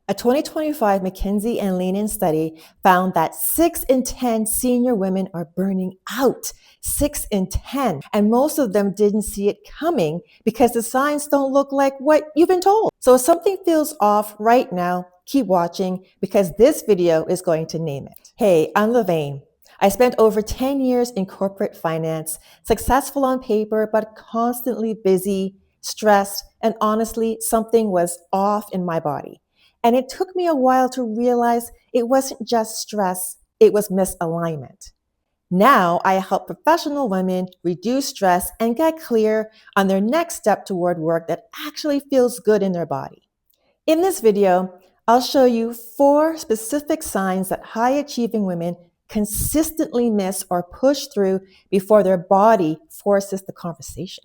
A 2025 McKinsey and Lean-In study found that 6 in 10 senior women are burning out. 6 in 10. And most of them didn't see it coming because the signs don't look like what you've been told. So if something feels off right now, keep watching because this video is going to name it. Hey, I'm Lavaine. I spent over 10 years in corporate finance, successful on paper, but constantly busy, stressed, and honestly, something was off in my body. And it took me a while to realize it wasn't just stress, it was misalignment. Now I help professional women reduce stress and get clear on their next step toward work that actually feels good in their body. In this video, I'll show you 4 specific signs that high achieving women consistently miss or push through before their body forces the conversation.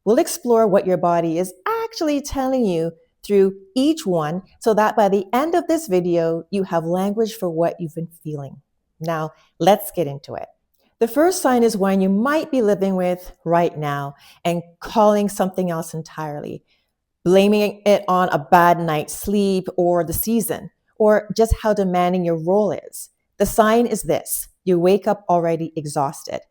We'll explore what your body is actually telling you through each one so that by the end of this video, you have language for what you've been feeling. Now, let's get into it. The first sign is one you might be living with right now and calling something else entirely, blaming it on a bad night's sleep or the season, or just how demanding your role is. The sign is this: you wake up already exhausted.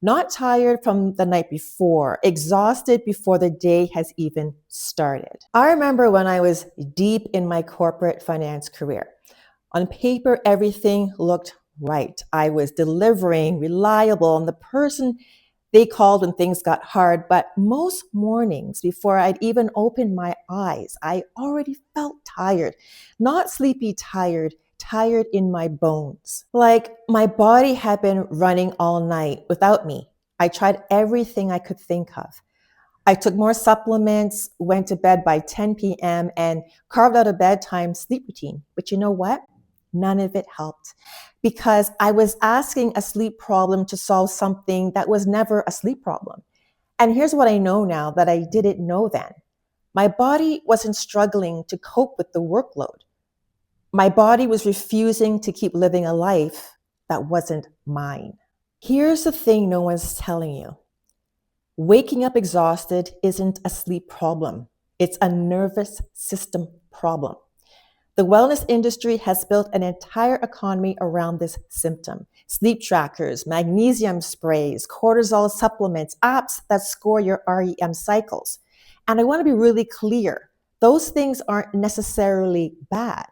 Not tired from the night before, exhausted before the day has even started. I remember when I was deep in my corporate finance career. On paper, everything looked right. I was delivering, reliable, and the person they called when things got hard. But most mornings, before I'd even opened my eyes, I already felt tired. Not sleepy tired, tired in my bones. Like my body had been running all night without me. I tried everything I could think of. I took more supplements, went to bed by 10 p.m., and carved out a bedtime sleep routine. But you know what? None of it helped because I was asking a sleep problem to solve something that was never a sleep problem. And here's what I know now that I didn't know then. My body wasn't struggling to cope with the workload. My body was refusing to keep living a life that wasn't mine. Here's the thing no one's telling you. Waking up exhausted isn't a sleep problem. It's a nervous system problem. The wellness industry has built an entire economy around this symptom. Sleep trackers, magnesium sprays, cortisol supplements, apps that score your REM cycles. And I want to be really clear. Those things aren't necessarily bad.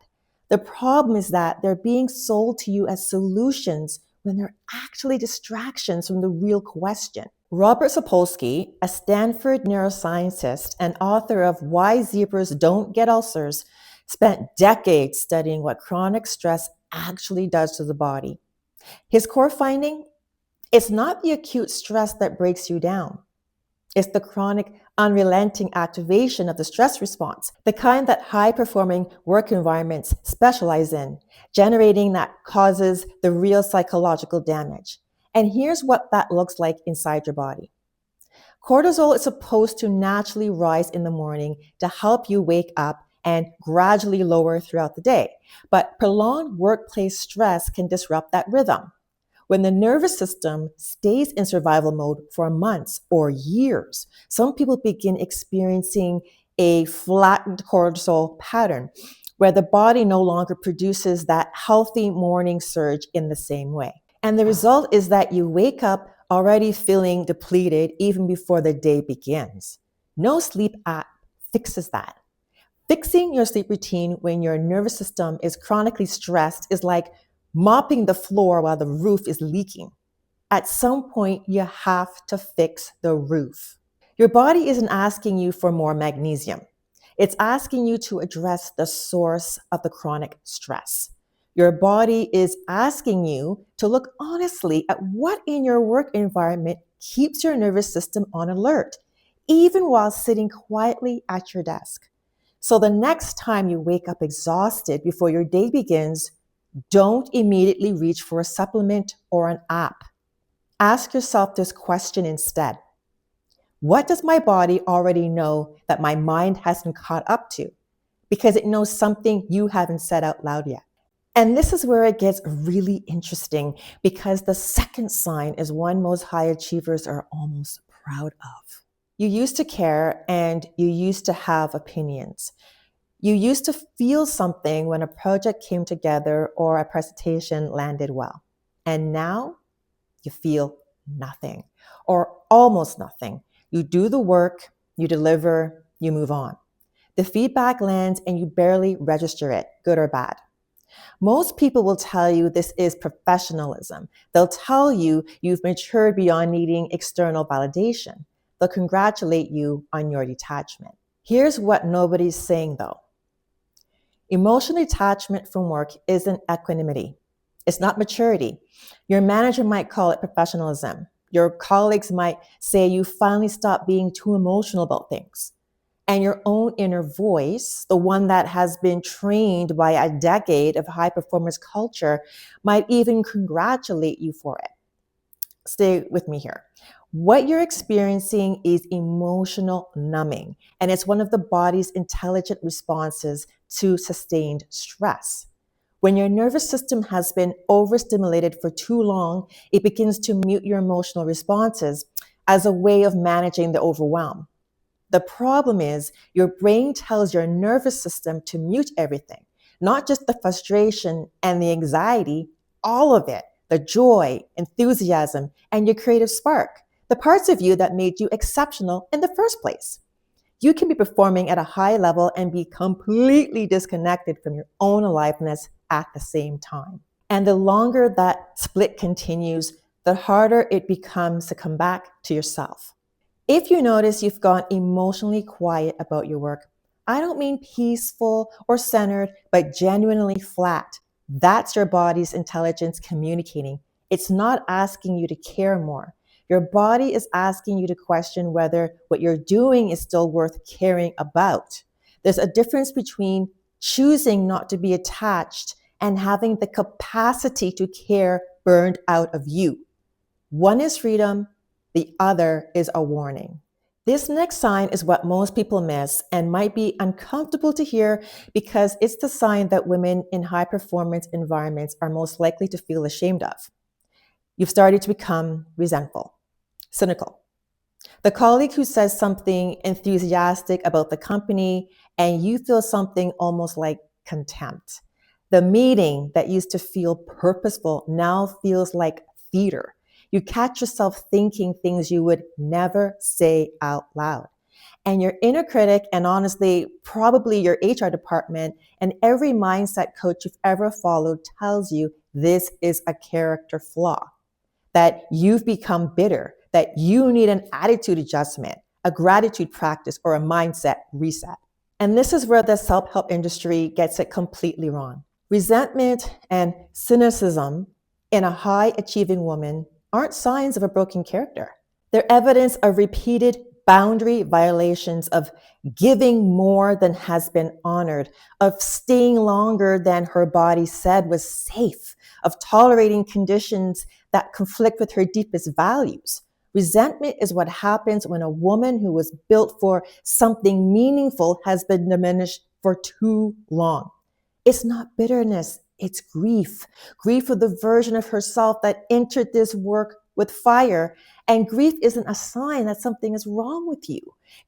The problem is that they're being sold to you as solutions when they're actually distractions from the real question. Robert Sapolsky, a Stanford neuroscientist and author of Why Zebras Don't Get Ulcers, spent decades studying what chronic stress actually does to the body. His core finding: it's not the acute stress that breaks you down. It's the chronic, unrelenting activation of the stress response, the kind that high-performing work environments specialize in, generating that causes the real psychological damage. And here's what that looks like inside your body. Cortisol is supposed to naturally rise in the morning to help you wake up and gradually lower throughout the day. But prolonged workplace stress can disrupt that rhythm. When the nervous system stays in survival mode for months or years, some people begin experiencing a flattened cortisol pattern where the body no longer produces that healthy morning surge in the same way. And the result is that you wake up already feeling depleted even before the day begins. No sleep app fixes that. Fixing your sleep routine when your nervous system is chronically stressed is like mopping the floor while the roof is leaking. At some point, you have to fix the roof. Your body isn't asking you for more magnesium. It's asking you to address the source of the chronic stress. Your body is asking you to look honestly at what in your work environment keeps your nervous system on alert, even while sitting quietly at your desk. So the next time you wake up exhausted before your day begins, don't immediately reach for a supplement or an app. Ask yourself this question instead. What does my body already know that my mind hasn't caught up to? Because it knows something you haven't said out loud yet. And this is where it gets really interesting because the second sign is one most high achievers are almost proud of. You used to care and you used to have opinions. You used to feel something when a project came together or a presentation landed well. And now you feel nothing or almost nothing. You do the work, you deliver, you move on. The feedback lands and you barely register it, good or bad. Most people will tell you this is professionalism. They'll tell you you've matured beyond needing external validation. They'll congratulate you on your detachment. Here's what nobody's saying though. Emotional detachment from work isn't equanimity. It's not maturity. Your manager might call it professionalism. Your colleagues might say you finally stopped being too emotional about things. And your own inner voice, the one that has been trained by a decade of high performance culture, might even congratulate you for it. Stay with me here. What you're experiencing is emotional numbing, and it's one of the body's intelligent responses to sustained stress. When your nervous system has been overstimulated for too long, it begins to mute your emotional responses as a way of managing the overwhelm. The problem is your brain tells your nervous system to mute everything, not just the frustration and the anxiety, all of it, the joy, enthusiasm, and your creative spark, the parts of you that made you exceptional in the first place. You can be performing at a high level and be completely disconnected from your own aliveness at the same time. And the longer that split continues, the harder it becomes to come back to yourself. If you notice you've gone emotionally quiet about your work, I don't mean peaceful or centered, but genuinely flat. That's your body's intelligence communicating. It's not asking you to care more. Your body is asking you to question whether what you're doing is still worth caring about. There's a difference between choosing not to be attached and having the capacity to care burned out of you. One is freedom, the other is a warning. This next sign is what most people miss and might be uncomfortable to hear because it's the sign that women in high performance environments are most likely to feel ashamed of. You've started to become resentful, cynical. The colleague who says something enthusiastic about the company and you feel something almost like contempt. The meeting that used to feel purposeful now feels like theater. You catch yourself thinking things you would never say out loud. And your inner critic, and honestly, probably your HR department, and every mindset coach you've ever followed tells you this is a character flaw, that you've become bitter, that you need an attitude adjustment, a gratitude practice, or a mindset reset. And this is where the self-help industry gets it completely wrong. Resentment and cynicism in a high-achieving woman aren't signs of a broken character. They're evidence of repeated boundary violations, of giving more than has been honored, of staying longer than her body said was safe, of tolerating conditions that conflict with her deepest values. Resentment is what happens when a woman who was built for something meaningful has been diminished for too long. It's not bitterness, it's grief. Grief for the version of herself that entered this work with fire. And grief isn't a sign that something is wrong with you.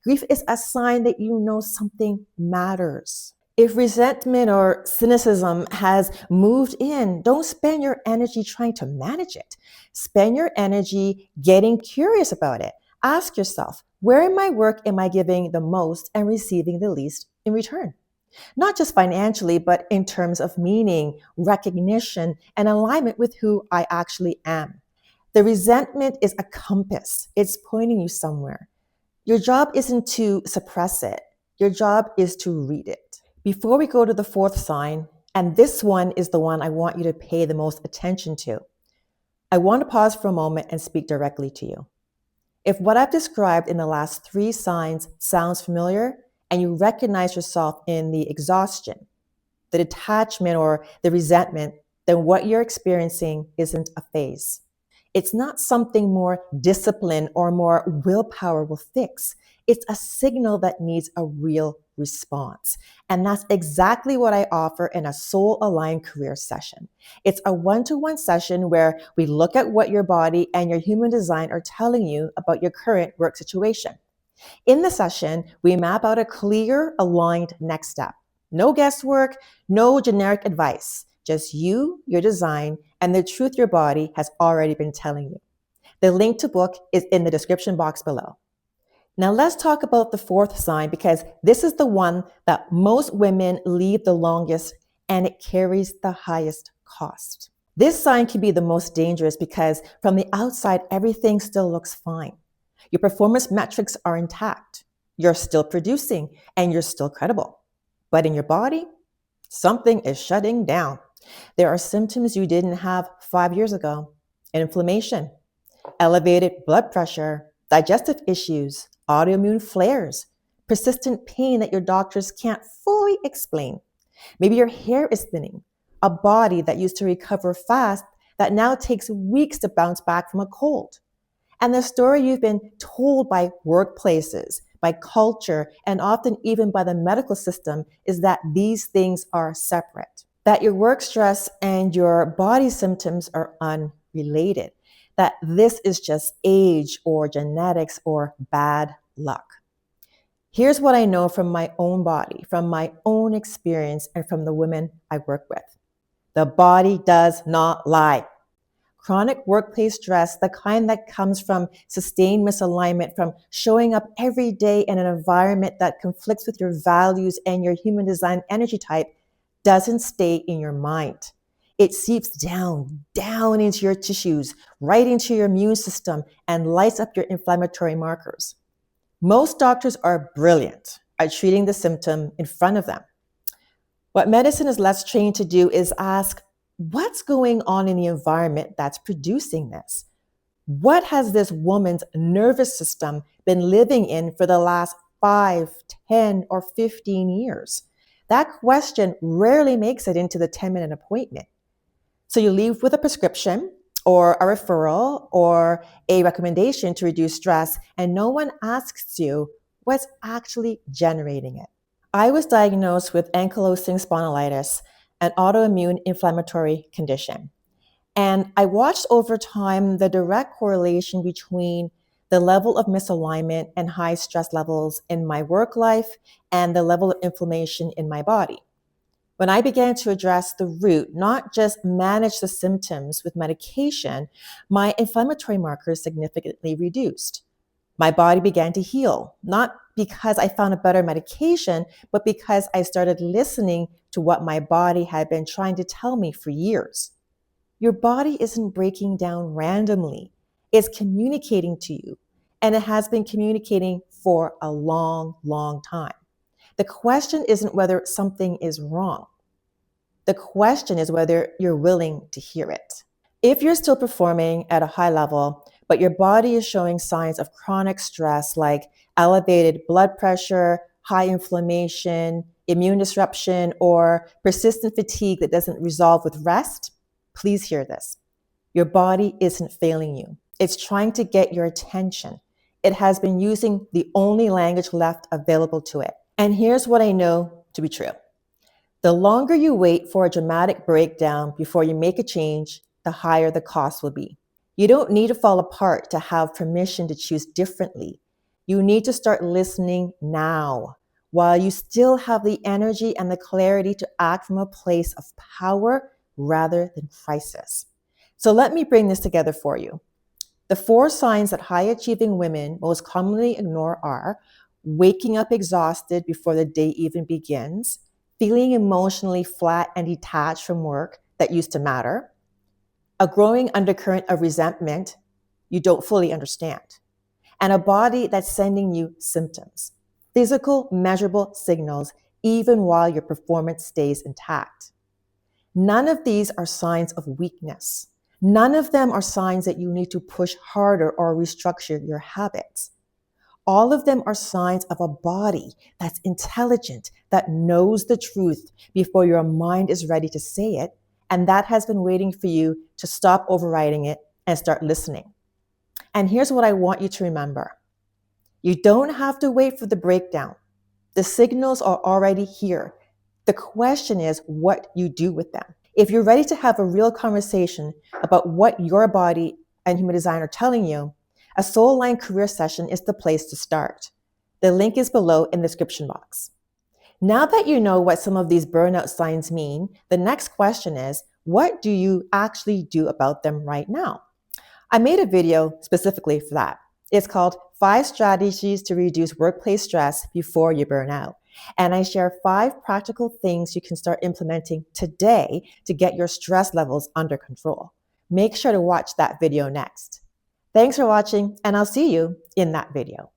Grief is a sign that you know something matters. If resentment or cynicism has moved in, don't spend your energy trying to manage it. Spend your energy getting curious about it. Ask yourself, where in my work am I giving the most and receiving the least in return? Not just financially, but in terms of meaning, recognition, and alignment with who I actually am. The resentment is a compass. It's pointing you somewhere. Your job isn't to suppress it. Your job is to read it. Before we go to the fourth sign, and this one is the one I want you to pay the most attention to, I want to pause for a moment and speak directly to you. If what I've described in the last three signs sounds familiar, and you recognize yourself in the exhaustion, the detachment, or the resentment, then what you're experiencing isn't a phase. It's not something more discipline or more willpower will fix. It's a signal that needs a real response. And that's exactly what I offer in a soul-aligned career session. It's a one-to-one session where we look at what your body and your human design are telling you about your current work situation. In the session, we map out a clear, aligned next step. No guesswork, no generic advice, just you, your design, and the truth your body has already been telling you. The link to book is in the description box below. Now let's talk about the fourth sign, because this is the one that most women leave the longest and it carries the highest cost. This sign can be the most dangerous because from the outside, everything still looks fine. Your performance metrics are intact. You're still producing and you're still credible. But in your body, something is shutting down. There are symptoms you didn't have 5 years ago: inflammation, elevated blood pressure, digestive issues, autoimmune flares, persistent pain that your doctors can't fully explain. Maybe your hair is thinning, a body that used to recover fast that now takes weeks to bounce back from a cold. And the story you've been told by workplaces, by culture, and often even by the medical system is that these things are separate, that your work stress and your body symptoms are unrelated, that this is just age or genetics or bad luck. Here's what I know from my own body, from my own experience, and from the women I work with. The body does not lie. Chronic workplace stress, the kind that comes from sustained misalignment, from showing up every day in an environment that conflicts with your values and your human design energy type, doesn't stay in your mind. It seeps down into your tissues, right into your immune system, and lights up your inflammatory markers. Most doctors are brilliant at treating the symptom in front of them. What medicine is less trained to do is ask, what's going on in the environment that's producing this? What has this woman's nervous system been living in for the last 5, 10, or 15 years? That question rarely makes it into the 10-minute appointment. So you leave with a prescription or a referral or a recommendation to reduce stress, and no one asks you what's actually generating it. I was diagnosed with ankylosing spondylitis, an autoimmune inflammatory condition. And I watched over time the direct correlation between the level of misalignment and high stress levels in my work life and the level of inflammation in my body. When I began to address the root, not just manage the symptoms with medication, my inflammatory markers significantly reduced. My body began to heal, not because I found a better medication, but because I started listening to what my body had been trying to tell me for years. Your body isn't breaking down randomly. It's communicating to you, and it has been communicating for a long, long time. The question isn't whether something is wrong. The question is whether you're willing to hear it. If you're still performing at a high level, but your body is showing signs of chronic stress like elevated blood pressure, high inflammation, immune disruption, or persistent fatigue that doesn't resolve with rest, please hear this. Your body isn't failing you. It's trying to get your attention. It has been using the only language left available to it. And here's what I know to be true. The longer you wait for a dramatic breakdown before you make a change, the higher the cost will be. You don't need to fall apart to have permission to choose differently. You need to start listening now, while you still have the energy and the clarity to act from a place of power rather than crisis. So let me bring this together for you. The 4 signs that high-achieving women most commonly ignore are waking up exhausted before the day even begins, feeling emotionally flat and detached from work that used to matter, a growing undercurrent of resentment you don't fully understand, and a body that's sending you symptoms, physical, measurable signals, even while your performance stays intact. None of these are signs of weakness. None of them are signs that you need to push harder or restructure your habits. All of them are signs of a body that's intelligent, that knows the truth before your mind is ready to say it, and that has been waiting for you to stop overriding it and start listening. And here's what I want you to remember. You don't have to wait for the breakdown. The signals are already here. The question is what you do with them. If you're ready to have a real conversation about what your body and human design are telling you, a soul-aligned career session is the place to start. The link is below in the description box. Now that you know what some of these burnout signs mean, the next question is, what do you actually do about them right now? I made a video specifically for that. It's called 5 Strategies to Reduce Workplace Stress Before You Burn Out. And I share 5 practical things you can start implementing today to get your stress levels under control. Make sure to watch that video next. Thanks for watching, and I'll see you in that video.